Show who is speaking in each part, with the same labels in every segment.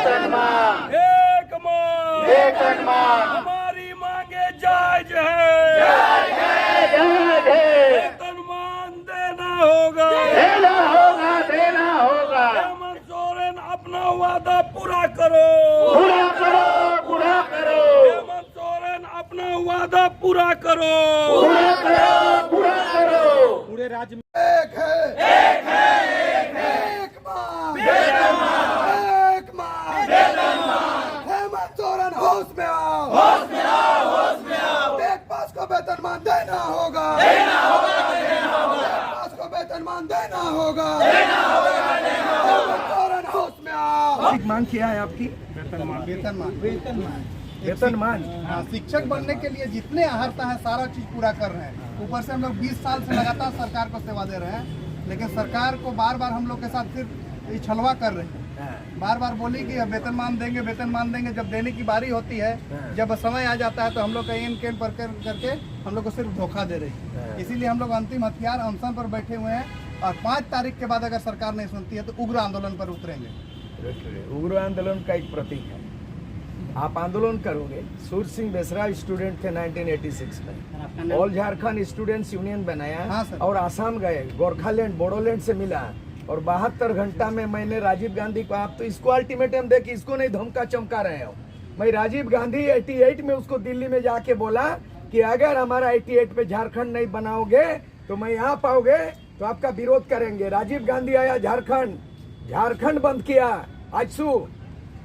Speaker 1: वेतन मांग, वेतन मांग,
Speaker 2: हमारी मांगे जायज है, वेतन मान देना होगा,
Speaker 1: देना होगा, देना होगा।
Speaker 2: हेमंत सोरेन अपना वादा पूरा करो,
Speaker 1: पूरा करो, पूरा करो,
Speaker 2: हेमंत सोरेन अपना वादा पूरा करो,
Speaker 1: पूरा करो, पूरा करो।
Speaker 2: पूरे राज्य में
Speaker 3: एक है, एक मांग,
Speaker 1: वेतन मांग,
Speaker 3: एक मांग, हेमंत सोरेन होश में आओ,
Speaker 1: होश में आओ, होश में आओ।
Speaker 3: टेक पास को वेतन मान देना होगा,
Speaker 1: देना होगा, देना होगा,
Speaker 3: टेक पास को वेतन मान देना होगा,
Speaker 1: देना होगा, देना होगा।
Speaker 3: हेमंत सोरेन होश में आओ।
Speaker 2: मांग किया है आपकी वेतन मान।
Speaker 4: हाँ, शिक्षक बनने के लिए जितने अहर्ता है सारा चीज पूरा कर रहे हैं। ऊपर से हम लोग 20 साल से लगातार सरकार को सेवा दे रहे हैं, लेकिन सरकार को बार बार हम लोग के साथ सिर्फ ये छलवा कर रहे हैं। बार बार बोली कि अब वेतन मान देंगे, वेतन मान देंगे। जब देने की बारी होती है, जब समय आ जाता है तो हम लोग का एन केन पर करके हम लोग को सिर्फ धोखा दे रही है। इसीलिए हम लोग अंतिम हथियार अनशन पर बैठे हुए हैं और 5 तारीख के बाद अगर सरकार नहीं सुनती है तो उग्र आंदोलन पर उतरेंगे।
Speaker 2: उग्र आंदोलन का एक प्रतीक है, आप आंदोलन करोगे। सूर सिंह बेसरा स्टूडेंट थे 1986 में, ऑल झारखंड स्टूडेंट्स यूनियन बनाया।
Speaker 4: हाँ सर।
Speaker 2: और आसाम गए, गोरखालैंड बोडोलैंड से मिला और 72 घंटा में मैंने राजीव गांधी को, आप तो इसको अल्टीमेटम दे कि इसको नहीं धमका चमका रहे हो। मैं राजीव गांधी 88 में उसको दिल्ली में जाके बोला कि अगर हमारा 88 पे झारखंड नहीं बनाओगे तो मैं यहाँ पाओगे तो आपका विरोध करेंगे। राजीव गांधी आया झारखंड, झारखंड बंद किया। आजसू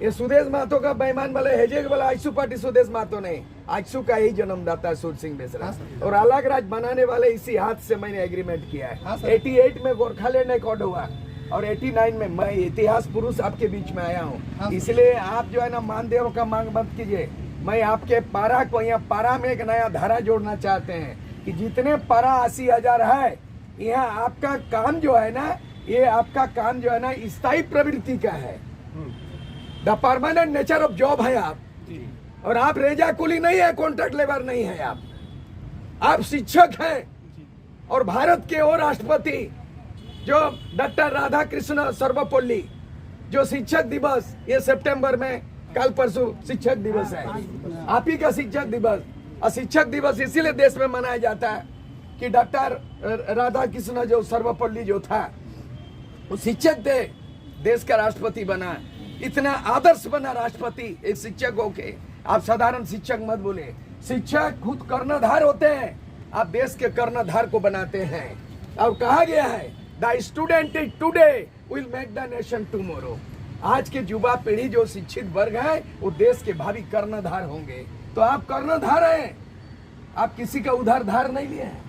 Speaker 2: ये सुदेश महतो का बेईमान वाले हेजे वाला आजसू पार्टी सुदेश महतो नहीं, आजसू का ही जन्मदाता सूर सिंह बेसरा। और अलग राज्य बनाने वाले इसी हाथ से मैंने एग्रीमेंट किया है। 88 में गोरखालैंड एकॉर्ड हुआ और 89 में मैं इतिहास पुरुष आपके बीच में आया हूँ। इसलिए आप जो है ना मानदेयों का मांग मत कीजिए। मैं आपके पारा को, यहाँ पारा में एक नया धारा जोड़ना चाहते हैं कि जितने पारा 80,000 है, यहाँ आपका काम जो है ना, ये आपका काम जो है ना स्थायी प्रवृत्ति का है, the permanent nature of job है आप। और आप रेजा कुली नहीं है, कॉन्ट्रैक्ट लेबर नहीं है, आप शिक्षक हैं। और भारत के और राष्ट्रपति जो डॉक्टर राधा कृष्ण सर्वपल्ली, जो शिक्षक दिवस ये सितंबर में कल परसों शिक्षक दिवस है, आप ही का शिक्षक दिवस। और शिक्षक दिवस इसीलिए देश में मनाया जाता है कि डॉक्टर राधा कृष्ण जो सर्वपल्ली जो था वो शिक्षक थे, देश का राष्ट्रपति बना, इतना आदर्श बना राष्ट्रपति एक शिक्षक होके। आप साधारण शिक्षक मत बोले, शिक्षक खुद कर्णधार होते हैं, आप देश के कर्णधार को बनाते हैं। और कहा गया है the student today will make the nation tomorrow. आज के युवा पीढ़ी जो शिक्षित वर्ग है वो देश के भावी कर्णधार होंगे। तो आप कर्णधार हैं, आप किसी का उधारधार नहीं लिए हैं,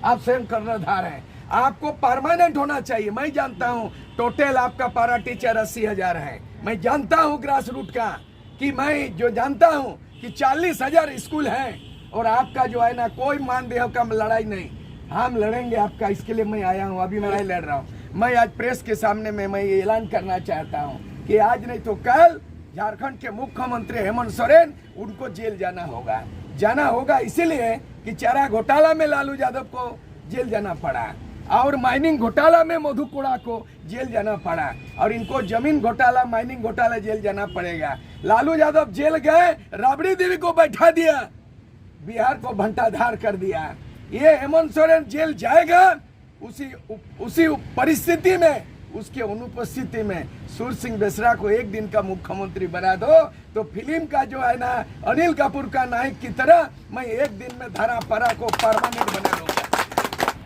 Speaker 2: आप स्वयं कर्णधार हैं। आपको परमानेंट होना चाहिए। मैं जानता हूं टोटल आपका पारा टीचर 80,000 है। मैं जानता हूं ग्रास रूट का कि मैं जो जानता हूं कि 40,000 स्कूल हैं और आपका जो है ना कोई मानदेय का लड़ाई नहीं। हम लड़ेंगे आपका, इसके लिए मैं आया हूं, अभी मैं लड़ रहा हूं। मैं आज प्रेस के सामने में मैं ये ऐलान करना चाहता हूं कि आज नहीं तो कल झारखंड के मुख्यमंत्री हेमंत सोरेन, उनको जेल जाना होगा इसीलिए कि चारा घोटाला में लालू यादव को जेल जाना पड़ा और माइनिंग घोटाला में मधु कोड़ा को जेल जाना पड़ा और इनको जमीन घोटाला, माइनिंग घोटाला जेल जाना पड़ेगा। लालू यादव जेल गए, राबड़ी देवी को बैठा दिया, बिहार को भंटाधार कर दिया। ये हेमंत सोरेन जेल जाएगा। उसी परिस्थिति में, उसके अनुपस्थिति में सूर सिंह बेसरा को एक दिन का मुख्यमंत्री बना दो तो फिल्म का जो है ना अनिल कपूर का नायक की तरह मैं एक दिन में धारा पारा को परमानेंट बना दूंगा।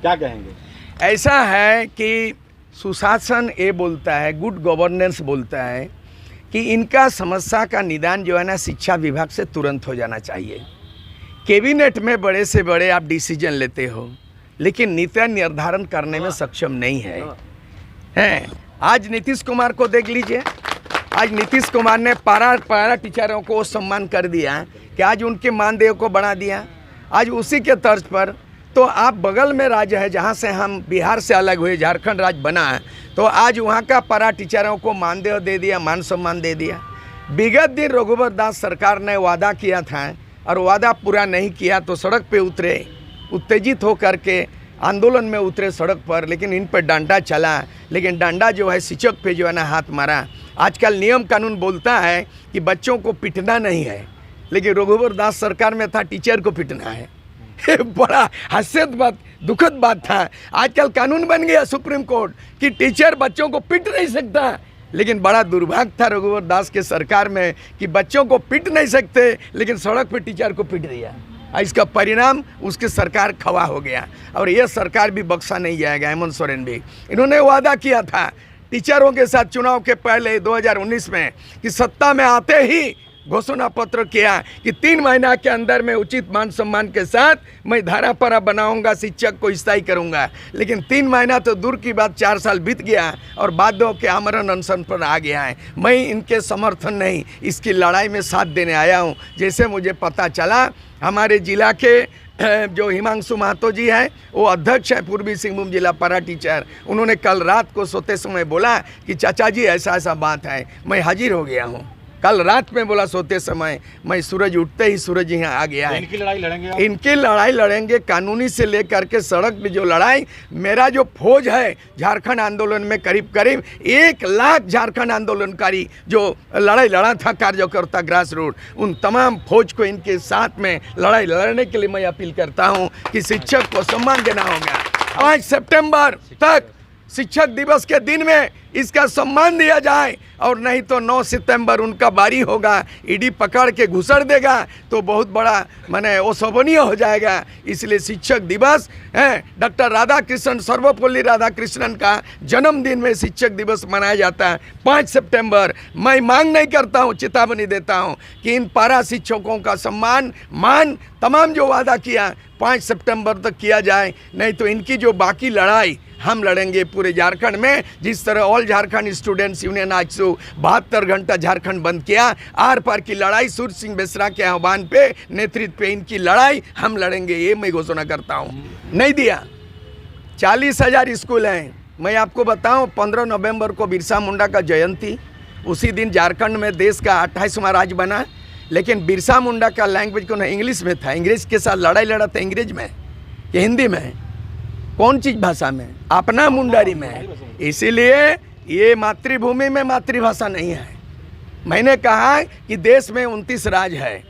Speaker 5: क्या कहेंगे?
Speaker 2: ऐसा है कि सुशासन ये बोलता है, गुड गवर्नेंस बोलता है कि इनका समस्या का निदान जो है ना शिक्षा विभाग से तुरंत हो जाना चाहिए। कैबिनेट में बड़े से बड़े आप डिसीजन लेते हो लेकिन नीति निर्धारण करने में सक्षम नहीं है। आज नीतीश कुमार को देख लीजिए, आज नीतीश कुमार ने पारा टीचरों को सम्मान कर दिया कि आज उनके मानदेय को बढ़ा दिया। आज उसी के तर्ज पर तो आप बगल में राज्य है जहाँ से हम बिहार से अलग हुए, झारखंड राज्य बना है, तो आज वहाँ का पारा टीचरों को मानदेय दे दिया, मान सम्मान दे दिया। विगत दिन रघुवर दास सरकार ने वादा किया था और वादा पूरा नहीं किया तो सड़क पे उतरे, उत्तेजित होकर के आंदोलन में उतरे सड़क पर, लेकिन इन पर डंडा चला, लेकिन डंडा जो है शिक्षक पे जो है ना हाथ मारा आजकल नियम कानून बोलता है कि बच्चों को पिटना नहीं है, लेकिन रघुवर दास सरकार में था टीचर को पिटना है। बड़ा हास्यद बात, दुखद बात था। आजकल कानून बन गया सुप्रीम कोर्ट कि टीचर बच्चों को पिट नहीं सकता, लेकिन बड़ा दुर्भाग्य था रघुवर दास के सरकार में कि बच्चों को पिट नहीं सकते, लेकिन सड़क पे टीचर को पिट दिया। इसका परिणाम उसके सरकार खवा हो गया, और यह सरकार भी बख्शा नहीं जाएगा। हेमंत सोरेन भी, इन्होंने वादा किया था टीचरों के साथ चुनाव के पहले 2019 में कि सत्ता में आते ही घोषणा पत्र किया कि 3 महीना के अंदर में उचित मान सम्मान के साथ मैं धारा पारा बनाऊंगा, शिक्षक को स्थायी करूंगा। लेकिन 3 महीना तो दूर की बात, 4 साल बीत गया और बाध्यों के आमरण अनशन पर आ गया है। मैं इनके समर्थन नहीं, इसकी लड़ाई में साथ देने आया हूं। जैसे मुझे पता चला, हमारे जिला के जो हिमांशु महतो जी हैं, वो अध्यक्ष है पूर्वी सिंहभूम जिला पारा टीचर, उन्होंने कल रात को सोते समय बोला कि चाचा जी ऐसा ऐसा बात है। मैं हाजिर हो गया हूँ। कल रात में बोला सोते समय, मैं सूरज उठते ही सूरज यहाँ आ गया है।
Speaker 5: इनकी लड़ाई लड़ेंगे आप?
Speaker 2: इनकी लड़ाई लड़ेंगे, कानूनी से लेकर के सड़क पे जो लड़ाई। मेरा जो फौज है झारखंड आंदोलन में, करीब करीब 1 लाख झारखंड आंदोलनकारी जो लड़ाई लड़ा था, कार्यकर्ता ग्रास रूट, उन तमाम फौज को इनके साथ में लड़ाई लड़ने के लिए मैं अपील करता हूँ कि शिक्षक को सम्मान देना होगा। 5 सितंबर तक शिक्षक दिवस के दिन में इसका सम्मान दिया जाए, और नहीं तो 9 सितंबर उनका बारी होगा, ईडी पकड़ के घुसड़ देगा तो बहुत बड़ा माने अशोभनीय हो जाएगा। इसलिए शिक्षक दिवस है, डॉक्टर राधाकृष्णन, सर्वपल्ली राधाकृष्णन का जन्मदिन में शिक्षक दिवस मनाया जाता है 5 सितंबर। मैं मांग नहीं करता हूँ, चेतावनी देता हूँ कि इन पारा शिक्षकों का सम्मान मान तमाम जो वादा किया 5 सितंबर तक किया जाए, नहीं तो इनकी जो बाकी लड़ाई हम लड़ेंगे पूरे झारखंड में। जिस तरह ऑल झारखंड स्टूडेंट्स यूनियन आज से 72 घंटा झारखंड बंद किया, आर पार की लड़ाई सूर्य सिंह बेसरा के आह्वान पे, नेतृत्व पे इनकी लड़ाई हम लड़ेंगे, ये मैं घोषणा करता हूँ। नहीं दिया, 40,000 स्कूल हैं। मैं आपको बताऊं, 15 नवंबर को बिरसा मुंडा का जयंती, उसी दिन झारखंड में देश का 28वां राज्य बना, लेकिन बिरसा मुंडा का लैंग्वेज को इंग्लिश में था। अंग्रेज के साथ लड़ाई लड़ा था अंग्रेज में कि हिंदी में, कौन चीज भाषा में? अपना मुंडारी में। इसीलिए ये मातृभूमि में मातृभाषा नहीं है। मैंने कहा कि देश में 29 राज्य है,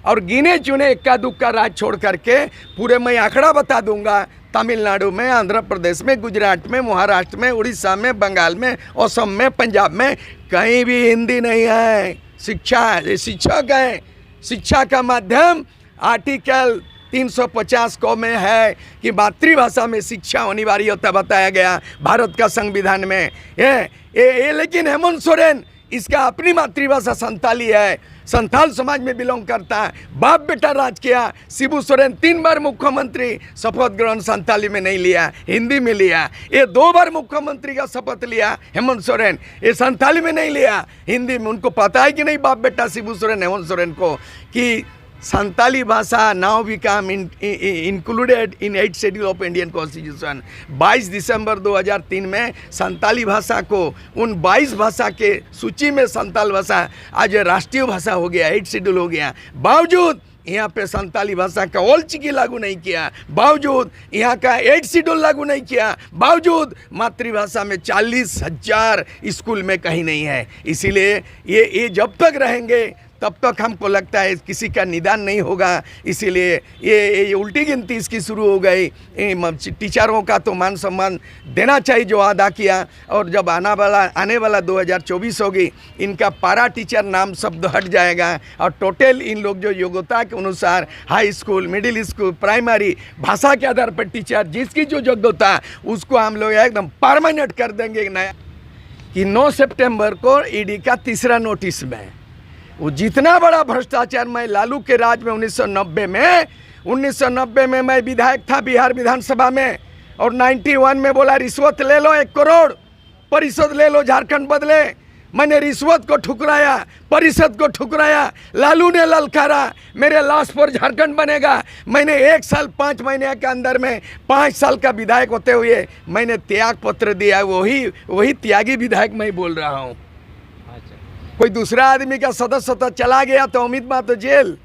Speaker 2: और गिने चुने इक्का दुक्का राज्य छोड़ करके पूरे मैं आंकड़ा बता दूंगा। तमिलनाडु में, आंध्र प्रदेश में, गुजरात में, महाराष्ट्र में, उड़ीसा में, बंगाल में, असम में, पंजाब में कहीं भी हिंदी नहीं है। शिक्षक है, शिक्षा का माध्यम आर्टिकल 350 को में है कि मातृभाषा में शिक्षा अनिवार्यता बताया गया भारत का संविधान में। लेकिन हेमंत सोरेन, इसका अपनी मातृभाषा संथाली है, संथाल समाज में बिलोंग करता है, बाप बेटा राज किया। शिबू सोरेन 3 बार मुख्यमंत्री, शपथ ग्रहण संथाली में नहीं लिया, हिंदी में लिया। ये 2 बार मुख्यमंत्री का शपथ लिया हेमंत सोरेन, ये संथाली में नहीं लिया, हिंदी में। उनको पता है कि नहीं बाप बेटा शिबू सोरेन, हेमंत सोरेन को, कि संताली भाषा now become included in 8th schedule of Indian constitution. 22 दिसंबर 2003 में संताली भाषा को उन 22 भाषा के सूची में संताल भाषा आज राष्ट्रीय भाषा हो गया, 8th शेड्यूल हो गया। बावजूद यहाँ पे संताली भाषा का ऑल चिकी लागू नहीं किया, बावजूद यहाँ का 8th शेड्यूल लागू नहीं किया, बावजूद मातृभाषा में 40,000 स्कूल में कहीं नहीं है। इसीलिए ये जब तक रहेंगे तब तक हमको लगता है किसी का निदान नहीं होगा। इसीलिए ये उल्टी गिनती इसकी शुरू हो गई। टीचरों का तो मान सम्मान देना चाहिए जो अदा किया, और जब आने वाला 2024 होगी, इनका पारा टीचर नाम शब्द हट जाएगा, और टोटल इन लोग जो योग्यता के अनुसार high school, middle school, primary भाषा के आधार पर टीचर जिसकी जो योग्यता, उसको हम लोग एकदम परमानेंट कर देंगे। नया कि 9 सितंबर को ईडी का 3रा नोटिस में वो जितना बड़ा भ्रष्टाचार, मैं लालू के राज में 1990 में मैं विधायक था बिहार विधानसभा में, और 91 में बोला रिश्वत ले लो 1 करोड़, परिषद ले लो झारखंड बदले। मैंने रिश्वत को ठुकराया, परिषद को ठुकराया, लालू ने ललकारा मेरे लाश पर झारखंड बनेगा। मैंने 1 साल 5 महीने के अंदर में 5 साल का विधायक होते हुए मैंने त्याग पत्र दिया। वही त्यागी विधायक मैं बोल रहा हूँ। कोई दूसरा आदमी का सदस्यता चला गया तो अमित मां तो जेल,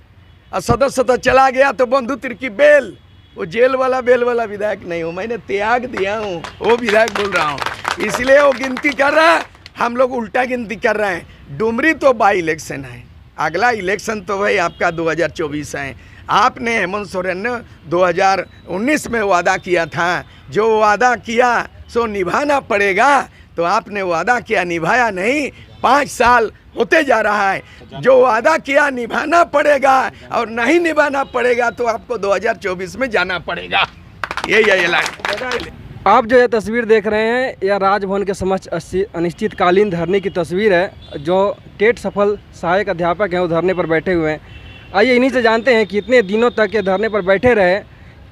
Speaker 2: और सदस्यता चला गया तो बंधु तिर्की बेल। वो जेल वाला बेल वाला विधायक नहीं हूँ, मैंने त्याग दिया हूँ, वो विधायक बोल रहा हूँ। इसलिए वो गिनती कर रहा हम लोग उल्टा गिनती कर रहे हैं। डुमरी तो बाई इलेक्शन है, अगला इलेक्शन तो भाई आपका 2024 है। आपने हेमंत सोरेन ने 2019 में वादा किया था, जो वादा किया सो निभाना पड़ेगा। तो आपने वादा किया, निभाया नहीं। 5 साल होते जा रहा है, जो वादा किया निभाना पड़ेगा, और नहीं निभाना पड़ेगा तो आपको 2024 में जाना पड़ेगा। यही है ऐलान।
Speaker 5: आप जो ये तस्वीर देख रहे हैं, यह राजभवन के समक्ष अनिश्चितकालीन धरने की तस्वीर है। जो टेट सफल सहायक अध्यापक हैं वो धरने पर बैठे हुए हैं। आइए इन्हीं से जानते हैं कि इतने दिनों तक ये धरने पर बैठे रहे।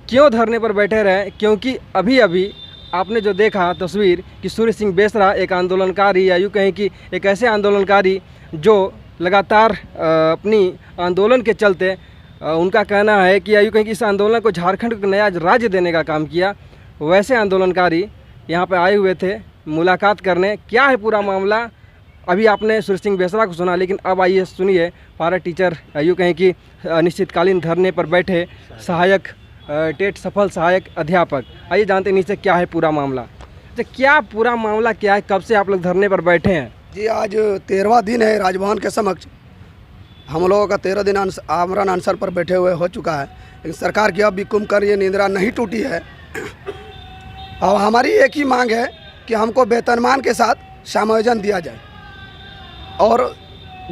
Speaker 5: क्यों धरने पर बैठे रहे? क्योंकि अभी अभी आपने जो देखा तस्वीर कि सूर्य सिंह बेसरा एक आंदोलनकारी, या यूँ कहें कि एक ऐसे आंदोलनकारी जो लगातार अपनी आंदोलन के चलते उनका कहना है कि यूँ कहें कि इस आंदोलन को झारखंड को नया राज्य देने का काम किया, वैसे आंदोलनकारी यहाँ पे आए हुए थे मुलाकात करने। क्या है पूरा मामला? अभी आपने सूर्य सिंह बेसरा को सुना, लेकिन अब आइए सुनिए पारा टीचर, यूँ कहें कि अनिश्चितकालीन धरने पर बैठे सहायक टेट सफल सहायक अध्यापक। आइए जानते हैं नीचे क्या है पूरा मामला। तो क्या पूरा मामला क्या है, कब से आप लोग धरने पर बैठे हैं?
Speaker 3: जी आज 13वां दिन है राजभवन के समक्ष। हम लोगों का 13 दिन आमरण अनशन पर बैठे हुए हो चुका है, लेकिन सरकार की अब भी कुंभकर्ण ये निद्रा नहीं टूटी है। और हमारी एक ही मांग है कि हमको वेतनमान के साथ समायोजन दिया जाए, और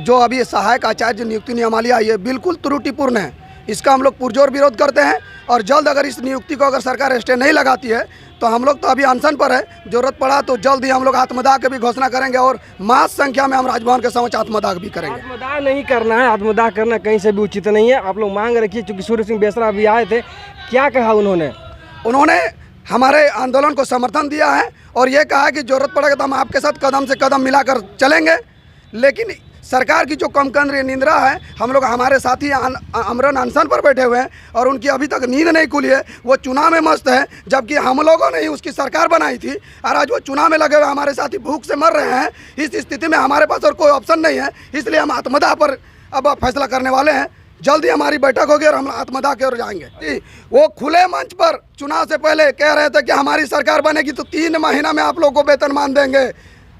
Speaker 3: जो अभी सहायक आचार्य नियुक्ति नियमावली आई है बिल्कुल त्रुटिपूर्ण है। इसका हम लोग पुरजोर विरोध करते हैं, और जल्द अगर इस नियुक्ति को अगर सरकार स्टे नहीं लगाती है तो हम लोग तो अभी अनशन पर है। जरूरत पड़ा तो जल्द ही हम लोग आत्मदाह की भी घोषणा करेंगे, और मास संख्या में हम राजभवन के समक्ष आत्मदाह भी करेंगे।
Speaker 5: आत्मदाह नहीं करना है, आत्मदाह करना कहीं से भी उचित नहीं है। आप लोग मांग रखिए, चूँकि सूर्य सिंह बेसरा अभी आए थे, क्या कहा
Speaker 3: उन्होंने हमारे आंदोलन को समर्थन दिया है, और ये कहा कि जरूरत पड़ेगा तो हम आपके साथ कदम से कदम मिलाकर चलेंगे। लेकिन सरकार की जो कुंभकर्ण निद्रा है, हम लोग हमारे साथी आमरण अनशन पर बैठे हुए हैं और उनकी अभी तक नींद नहीं खुली है। वो चुनाव में मस्त है, जबकि हम लोगों ने ही उसकी सरकार बनाई थी, और आज वो चुनाव में लगे हुए हमारे साथी भूख से मर रहे हैं। इस स्थिति में हमारे पास और कोई ऑप्शन नहीं है, इसलिए हम आत्मदाह पर अब फैसला करने वाले हैं। जल्दी हमारी बैठक होगी और हम आत्मदाह की ओर जाएंगे। वो खुले मंच पर चुनाव से पहले कह रहे थे कि हमारी सरकार बनेगी तो 3 महीना में आप लोग को वेतनमान देंगे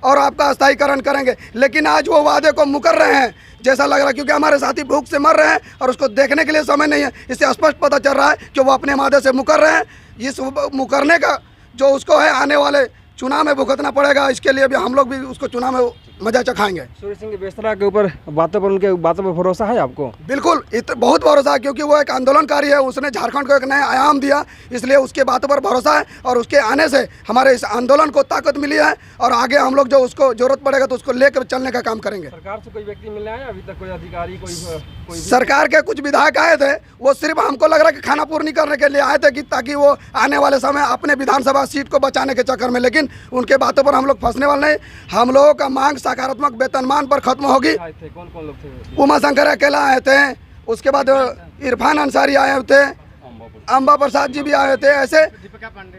Speaker 3: और आपका स्थायीकरण करेंगे, लेकिन आज वो वादे को मुकर रहे हैं जैसा लग रहा है, क्योंकि हमारे साथी भूख से मर रहे हैं और उसको देखने के लिए समय नहीं है। इससे स्पष्ट पता चल रहा है कि वो अपने वादे से मुकर रहे हैं। इस मुकरने का जो उसको है आने वाले चुनाव में भुगतना पड़ेगा। इसके लिए भी हम लोग भी उसको चुनाव में मजा चखाएंगे।
Speaker 5: सूर्य सिंह बेसरा के ऊपर बातों पर, उनके बातों पर भरोसा है आपको?
Speaker 3: बिल्कुल, बहुत भरोसा है, क्योंकि वो एक आंदोलनकारी है। उसने झारखंड को एक नया आयाम दिया, इसलिए उसके बातों पर भरोसा है। और उसके आने से हमारे इस आंदोलन को ताकत मिली है, और आगे हम लोग जो उसको जरूरत पड़ेगा तो उसको लेकर चलने का काम करेंगे।
Speaker 5: सरकार से कोई व्यक्ति मिलने आया अभी तक? कोई अधिकारी, कोई
Speaker 3: सरकार के कुछ विधायक आए थे, वो सिर्फ हमको लग रहा है कि खाना पूर्णी करने के लिए आए थे, कि ताकि वो आने वाले समय अपने विधानसभा सीट को बचाने के चक्कर में। लेकिन उनके बातों पर हम लोग फंसने वाले नहीं। हम लोगों का मांग सकारात्मक वेतनमान पर खत्म होगी।
Speaker 5: कौन लोग थे?
Speaker 3: उमा शंकर अकेला आए थे, उसके बाद इरफान अंसारी आए थे, अम्बा प्रसाद जी भी आए थे, ऐसे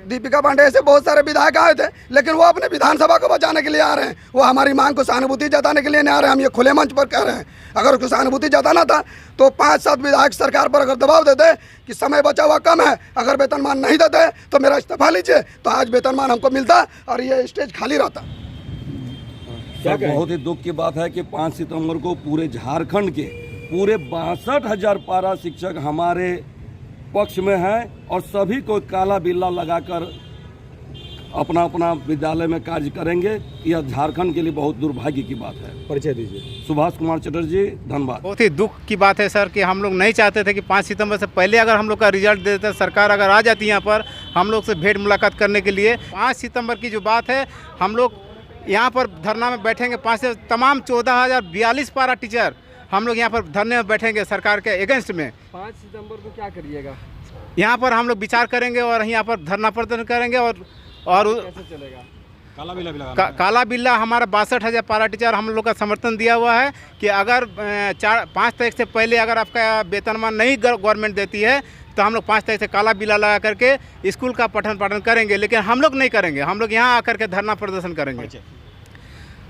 Speaker 3: दीपिका पांडे, ऐसे बहुत सारे विधायक आए थे। लेकिन वो अपने विधानसभा को बचाने के लिए आ रहे हैं, वो हमारी मांग को सहानुभूति जताने के लिए नहीं आ रहे हैं। हम ये खुले मंच पर कह रहे हैं, अगर उसको सहानुभूति जताना था तो 5-7 विधायक सरकार पर अगर दबाव देते कि समय बचा हुआ कम है, अगर वेतनमान नहीं देते तो मेरा इस्तीफा लीजिए, तो आज वेतनमान हमको मिलता और ये स्टेज खाली रहता।
Speaker 6: बहुत ही दुख की बात है कि 5 सितंबर को पूरे झारखंड के पूरे 62,000 पारा शिक्षक हमारे पक्ष में हैं, और सभी को काला बिल्ला लगाकर अपना अपना विद्यालय में कार्य करेंगे। यह झारखंड के लिए बहुत दुर्भाग्य की बात है।
Speaker 5: परिचय दीजिए।
Speaker 6: सुभाष कुमार चटर्जी, धनबाद।
Speaker 7: बहुत ही दुख की बात है सर कि हम लोग नहीं चाहते थे कि 5 सितंबर से पहले अगर हम लोग का रिजल्ट दे देते, सरकार अगर आ जाती यहाँ पर हम लोग से भेंट मुलाकात करने के लिए। 5 सितंबर की जो बात है, हम लोग यहाँ पर धरना में बैठेंगे। 5 से तमाम 14,042 पारा टीचर हम लोग यहाँ पर धरने में बैठेंगे सरकार के अगेंस्ट में।
Speaker 5: 5 सितंबर को क्या करिएगा?
Speaker 7: यहाँ पर हम लोग विचार करेंगे और यहाँ पर धरना प्रदर्शन करेंगे। और
Speaker 5: कैसे चलेगा?
Speaker 7: काला बिल्ला हमारा 62,000 पारा टीचर हम लोग का समर्थन दिया हुआ है कि अगर 5 तारीख से पहले अगर आपका वेतनमान नहीं गवर्नमेंट देती है तो हम लोग 5 तारीख से काला बिल्ला लगा करके स्कूल का पठन पाठन करेंगे। लेकिन हम लोग नहीं करेंगे, हम लोग यहाँ आकर के धरना प्रदर्शन करेंगे।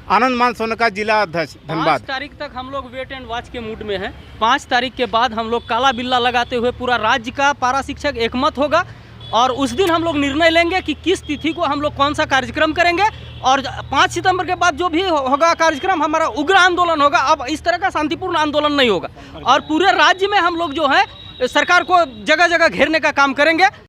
Speaker 7: आनंद मान सोनका, जिला अध्यक्ष, धनबाद।
Speaker 8: 5 तारीख तक हम लोग वेट एंड वॉच के मूड में हैं। 5 तारीख के बाद हम लोग काला बिल्ला लगाते हुए पूरा राज्य का पारा शिक्षक एकमत होगा और उस दिन हम लोग निर्णय लेंगे कि किस तिथि को हम लोग कौन सा कार्यक्रम करेंगे। और 5 सितंबर के बाद जो भी होगा कार्यक्रम हमारा उग्र आंदोलन होगा। अब इस तरह का शांतिपूर्ण आंदोलन नहीं होगा और पूरे राज्य में हम लोग जो है सरकार को जगह जगह घेरने का काम करेंगे।